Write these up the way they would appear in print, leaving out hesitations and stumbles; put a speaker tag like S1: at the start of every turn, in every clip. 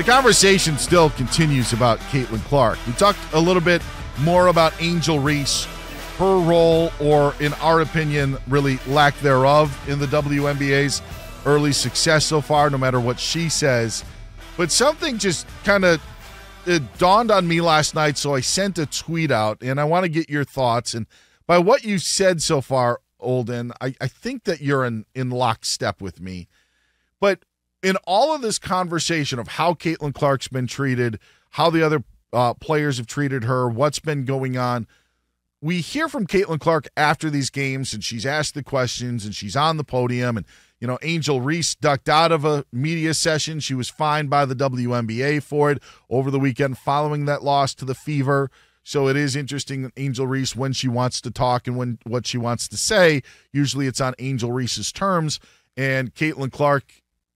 S1: The conversation still continues about Caitlin Clark. We talked a little bit more about Angel Reese, her role, or in our opinion, really lack thereof in the WNBA's early success so far, no matter what she says. But something just kind of dawned on me last night, so I sent a tweet out, and I want to get your thoughts. And by what you said so far, Olden, I think that you're in lockstep with me. But in all of this conversation of how Caitlin Clark's been treated, how the other players have treated her, what's been going on, we hear from Caitlin Clark after these games, and she's asked the questions, and she's on the podium, and Angel Reese ducked out of a media session. She was fined by the WNBA for it over the weekend following that loss to the Fever. So it is interesting that Angel Reese, when she wants to talk and what she wants to say, usually it's on Angel Reese's terms, and Caitlin Clark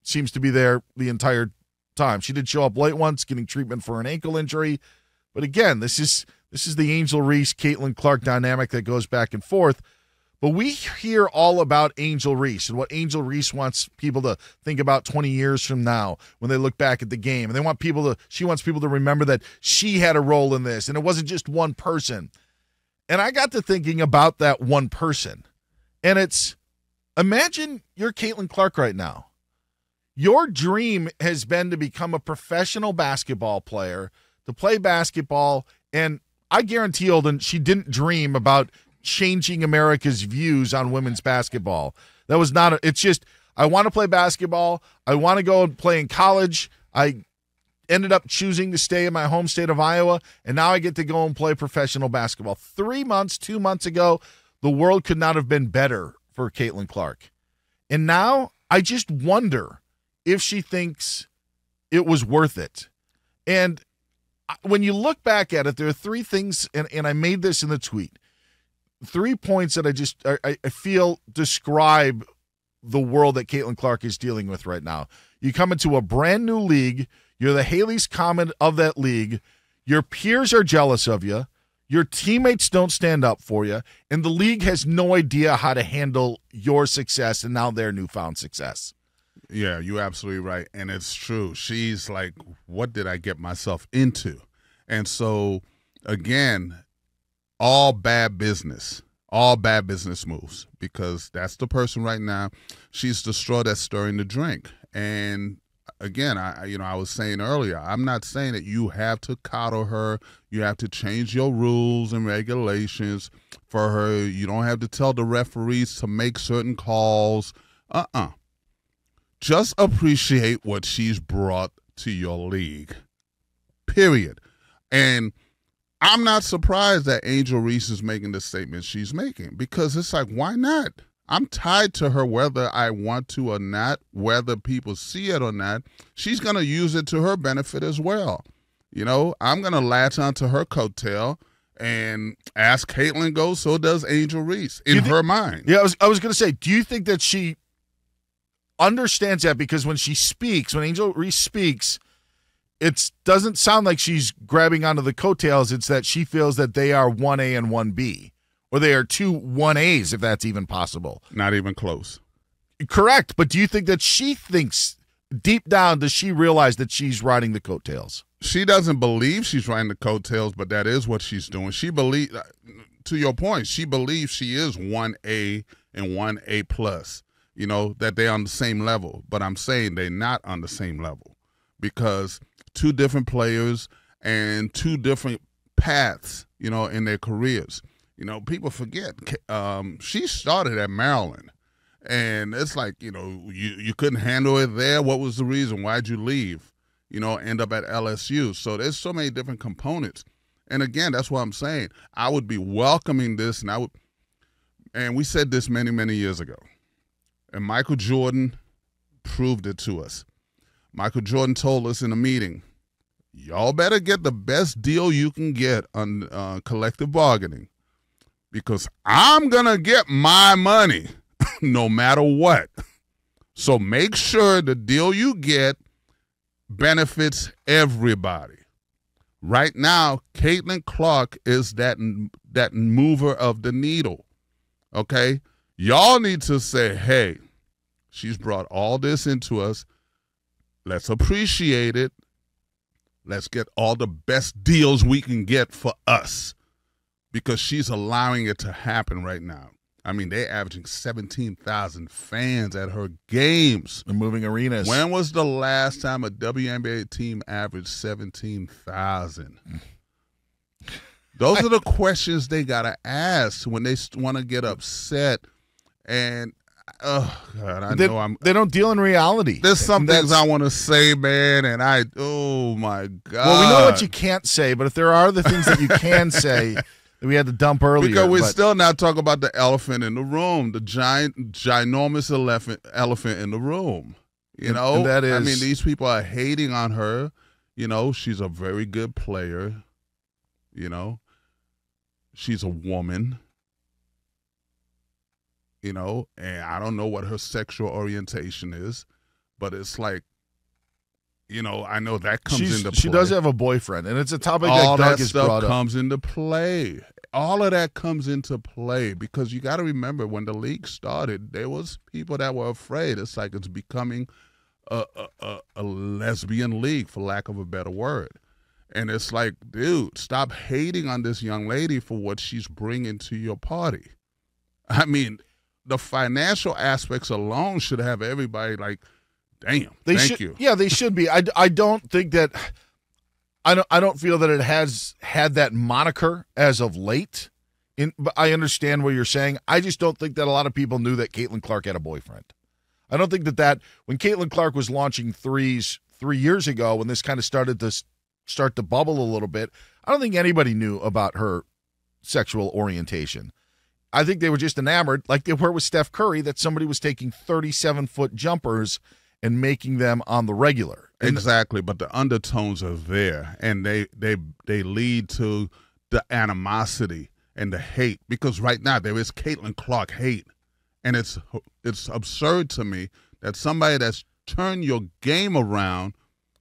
S1: seems to be there the entire time. She did show up late once, getting treatment for an ankle injury. But again, this is the Angel Reese, Caitlin Clark dynamic that goes back and forth. But we hear all about Angel Reese and what Angel Reese wants people to think about 20 years from now when they look back at the game. And she wants people to remember that she had a role in this, and it wasn't just one person. And I got to thinking about that one person. And it's, imagine you're Caitlin Clark right now. Your dream has been to become a professional basketball player, to play basketball, and I guarantee, Olden, she didn't dream about changing America's views on women's basketball. That was not it's just, I want to play basketball. I want to go and play in college. I ended up choosing to stay in my home state of Iowa, and now I get to go and play professional basketball. 2 months ago, the world could not have been better for Caitlin Clark. And now I just wonder if she thinks it was worth it. And when you look back at it, there are three things, and I made this in the tweet, 3 points that I feel describe the world that Caitlin Clark is dealing with right now. You come into a brand new league, you're the Haley's Comet of that league, your peers are jealous of you, your teammates don't stand up for you, and the league has no idea how to handle your success and now their newfound success.
S2: Yeah, you're absolutely right, and it's true. She's like, what did I get myself into? And so, again, all bad business moves, because that's the person right now. She's the straw that's stirring the drink. And again, I was saying earlier, I'm not saying that you have to coddle her. You have to change your rules and regulations for her. You don't have to tell the referees to make certain calls. Just appreciate what she's brought to your league, period. And I'm not surprised that Angel Reese is making the statement she's making, because it's like, why not? I'm tied to her whether I want to or not, whether people see it or not. She's going to use it to her benefit as well. I'm going to latch onto her coattail, and as Caitlin goes, so does Angel Reese in her mind.
S1: Yeah, I was going to say, do you think that she understands that? Because when Angel Reese speaks, it doesn't sound like she's grabbing onto the coattails. It's that she feels that they are 1A and 1B, or they are 2 1As, if that's even possible.
S2: Not even close.
S1: Correct. But do you think that she thinks, deep down, does she realize that she's riding the coattails?
S2: She doesn't believe she's riding the coattails, but that is what she's doing. She believes, to your point, she believes she is 1A and 1A plus, that they're on the same level. But I'm saying they're not on the same level, because 2 different players and 2 different paths, in their careers. People forget she started at Maryland, and it's like, you couldn't handle it there. What was the reason? Why'd you leave? End up at LSU. So there's so many different components. And again, that's what I'm saying. I would be welcoming this, and we said this many, many years ago. And Michael Jordan proved it to us. Michael Jordan told us in a meeting, y'all better get the best deal you can get on collective bargaining, because I'm going to get my money no matter what. So make sure the deal you get benefits everybody. Right now, Caitlin Clark is that mover of the needle, okay? Y'all need to say, hey, she's brought all this into us. Let's appreciate it. Let's get all the best deals we can get for us, because she's allowing it to happen right now. I mean, they're averaging 17,000 fans at her games.
S1: They're moving arenas.
S2: When was the last time a WNBA team averaged 17,000? Those are the questions they got to ask when they want to get upset. And, oh, God,
S1: they don't deal in reality.
S2: There's some things I want to say, man, and oh, my God.
S1: Well, we know what you can't say, but if there are the things that you can say that we had to dump earlier.
S2: Because we're still not talking about the elephant in the room, the ginormous elephant in the room. You know?
S1: And that is,
S2: I mean, these people are hating on her. You know, she's a very good player. You know? She's a woman. You know, and I don't know what her sexual orientation is, but it's like, you know, I know that comes into play.
S1: She does have a boyfriend, and it's a topic that Doug has brought up.
S2: All that stuff comes into play. All of that comes into play because you got to remember when the league started, there was people that were afraid. It's like it's becoming a lesbian league, for lack of a better word. And it's like, dude, stop hating on this young lady for what she's bringing to your party. I mean, the financial aspects alone should have everybody like, damn, thank you.
S1: Yeah, they should be. I don't think that I don't feel that it has had that moniker as of late. But I understand what you're saying. I just don't think that a lot of people knew that Caitlin Clark had a boyfriend. I don't think that when Caitlin Clark was launching threes 3 years ago, when this kind of started to bubble a little bit, I don't think anybody knew about her sexual orientation. I think they were just enamored, like they were with Steph Curry, that somebody was taking 37-foot jumpers and making them on the regular.
S2: Exactly, but the undertones are there, and they lead to the animosity and the hate, because right now there is Caitlin Clark hate, and it's absurd to me that somebody that's turned your game around,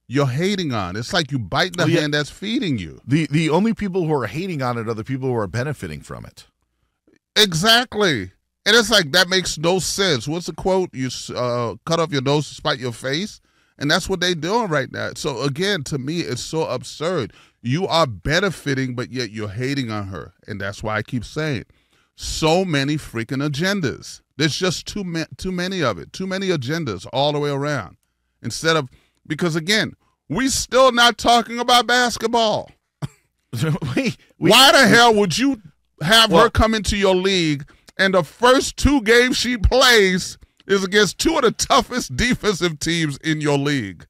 S2: you're hating on. It's like you bite the hand that's feeding you.
S1: The only people who are hating on it are the people who are benefiting from it.
S2: Exactly. And it's like, that makes no sense. What's the quote? You cut off your nose to spite your face? And that's what they're doing right now. So, again, to me, it's so absurd. You are benefiting, but yet you're hating on her. And that's why I keep saying, so many freaking agendas. There's just too many of it. Too many agendas all the way around. Because, again, we still not talking about basketball. Why the hell would you have her come into your league and the first 2 games she plays is against 2 of the toughest defensive teams in your league?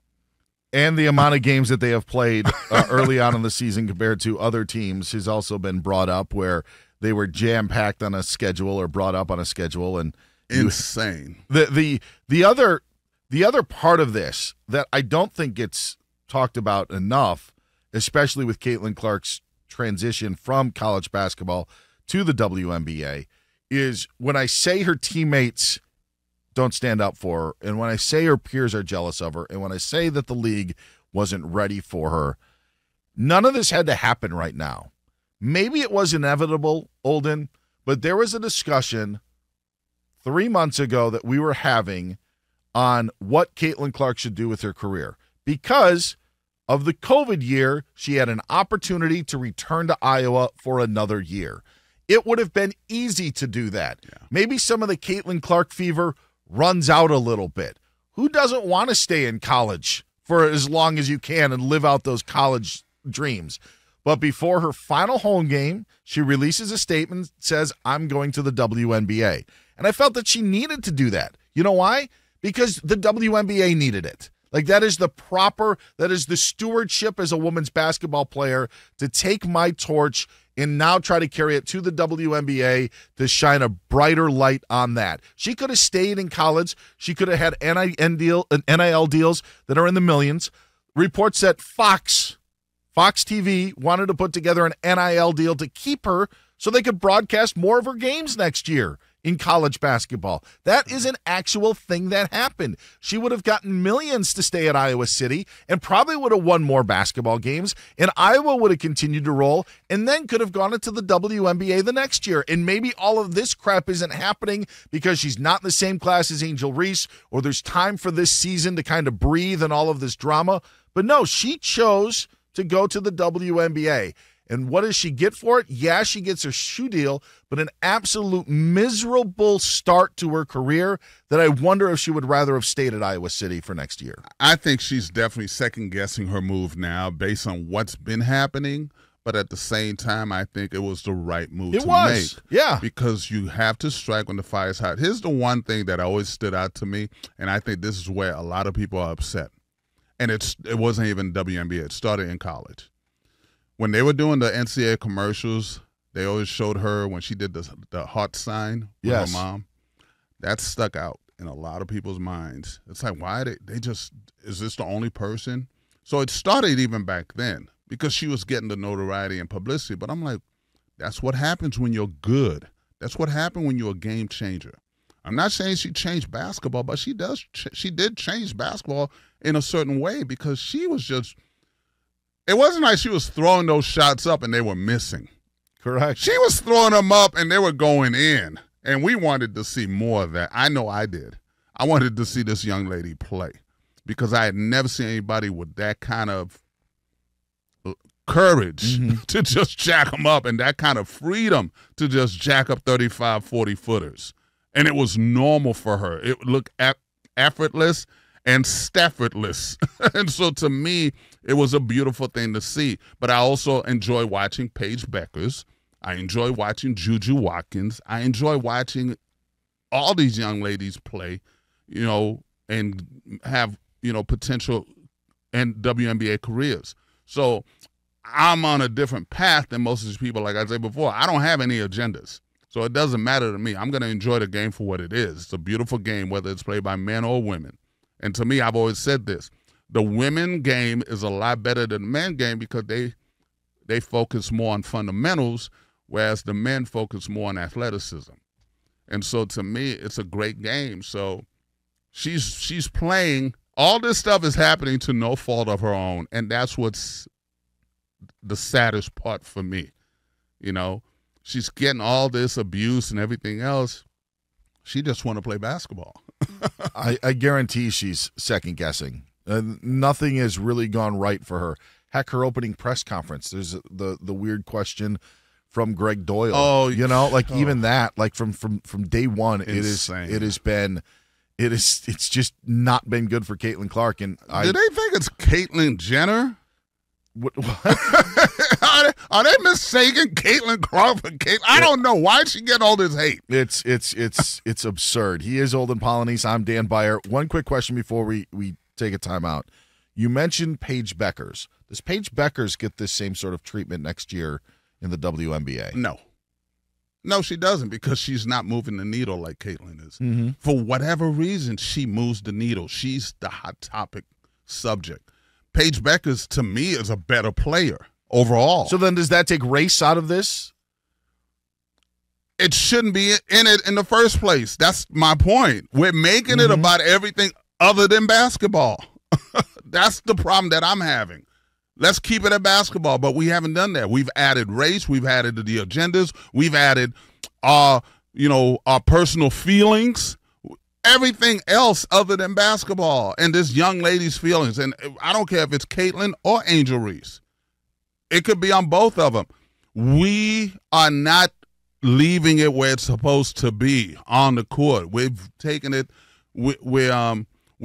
S1: And the amount of games that they have played early on in the season compared to other teams has also been brought up, where they were jam-packed on a schedule or brought up on a schedule. And
S2: insane.
S1: The other part of this that I don't think gets talked about enough, especially with Caitlin Clark's transition from college basketball to the WNBA, is when I say her teammates don't stand up for her, and when I say her peers are jealous of her, and when I say that the league wasn't ready for her, none of this had to happen right now. Maybe it was inevitable, Olden, but there was a discussion 3 months ago that we were having on what Caitlin Clark should do with her career. Because of the COVID year, she had an opportunity to return to Iowa for another year. It would have been easy to do that. Yeah. Maybe some of the Caitlin Clark fever runs out a little bit. Who doesn't want to stay in college for as long as you can and live out those college dreams? But before her final home game, she releases a statement, says, I'm going to the WNBA. And I felt that she needed to do that. You know why? Because the WNBA needed it. Like, that is the stewardship as a women's basketball player, to take my torch and now try to carry it to the WNBA to shine a brighter light on that. She could have stayed in college. She could have had NIL deals that are in the millions. Reports that Fox TV wanted to put together an NIL deal to keep her so they could broadcast more of her games next year in college basketball. That is an actual thing that happened. She would have gotten millions to stay at Iowa City and probably would have won more basketball games, and Iowa would have continued to roll and then could have gone into the WNBA the next year. And maybe all of this crap isn't happening because she's not in the same class as Angel Reese, or there's time for this season to kind of breathe and all of this drama. But no, she chose to go to the WNBA. And what does she get for it? Yeah, she gets her shoe deal, but an absolute miserable start to her career that I wonder if she would rather have stayed at Iowa City for next year.
S2: I think she's definitely second-guessing her move now based on what's been happening, but at the same time, I think it was the right move to make.
S1: Yeah.
S2: Because you have to strike when the fire's hot. Here's the one thing that always stood out to me, and I think this is where a lot of people are upset. And it wasn't even WNBA. It started in college. When they were doing the NCAA commercials, they always showed her when she did the heart sign with her mom. That stuck out in a lot of people's minds. It's like, why they just, is this the only person? So it started even back then because she was getting the notoriety and publicity. But I'm like, that's what happens when you're good. That's what happened when you're a game changer. I'm not saying she changed basketball, but she did change basketball in a certain way because she was just, it wasn't like she was throwing those shots up and they were missing.
S1: Correct.
S2: She was throwing them up and they were going in. And we wanted to see more of that. I know I did. I wanted to see this young lady play because I had never seen anybody with that kind of courage to just jack them up and that kind of freedom to just jack up 35, 40-footers. And it was normal for her. It looked effortless and Staffordless. And so to me, it was a beautiful thing to see. But I also enjoy watching Paige Beckers. I enjoy watching Juju Watkins. I enjoy watching all these young ladies play, and have, potential and WNBA careers. So I'm on a different path than most of these people. Like I said before, I don't have any agendas. So it doesn't matter to me. I'm going to enjoy the game for what it is. It's a beautiful game, whether it's played by men or women. And to me, I've always said this. The women game is a lot better than the men game because they focus more on fundamentals, whereas the men focus more on athleticism. And so to me, it's a great game. So she's playing. All this stuff is happening to no fault of her own, and that's what's the saddest part for me. She's getting all this abuse and everything else. She just want to play basketball.
S1: I guarantee she's second-guessing. Nothing has really gone right for her. Heck, her opening press conference, there's the weird question from Greg Doyle.
S2: Oh,
S1: even that, like from day one,
S2: insane.
S1: It's just not been good for Caitlin Clark. And
S2: do they think it's Caitlyn Jenner?
S1: What?
S2: Are they mistaking Caitlin Clark for Caitlin? I don't know. Why is she getting all this hate?
S1: It's absurd. He is Olden Polynice. I'm Dan Beyer. One quick question before we take a timeout. You mentioned Paige Beckers. Does Paige Beckers get this same sort of treatment next year in the WNBA?
S2: No. No, she doesn't because she's not moving the needle like Caitlin is.
S1: Mm-hmm.
S2: For whatever reason, she moves the needle. She's the hot topic subject. Paige Beckers, to me, is a better player overall.
S1: So then does that take race out of this?
S2: It shouldn't be in it in the first place. That's my point. We're making it about everything other than basketball. That's the problem that I'm having. Let's keep it at basketball, but we haven't done that. We've added race. We've added the agendas. We've added our personal feelings. Everything else other than basketball and this young lady's feelings. And I don't care if it's Caitlin or Angel Reese. It could be on both of them. We are not leaving it where it's supposed to be on the court. We've taken it. We're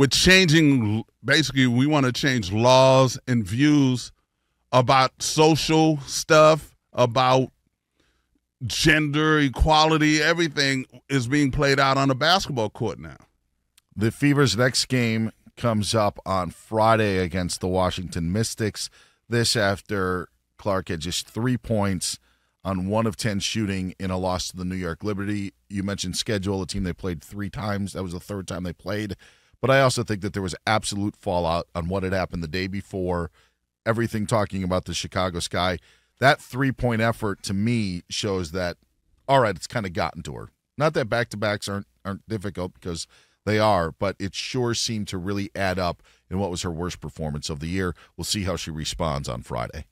S2: changing. Basically, we want to change laws and views about social stuff, about gender equality. Everything is being played out on a basketball court now.
S1: The Fever's next game comes up on Friday against the Washington Mystics. This after Clark had just 3 points on 1 of 10 shooting in a loss to the New York Liberty. You mentioned schedule, a team they played 3 times. That was the 3rd time they played. But I also think that there was absolute fallout on what had happened the day before, everything talking about the Chicago Sky. That 3-point effort, to me, shows that, all right, it's kind of gotten to her. Not that back-to-backs aren't difficult, because they are, but it sure seemed to really add up in what was her worst performance of the year. We'll see how she responds on Friday.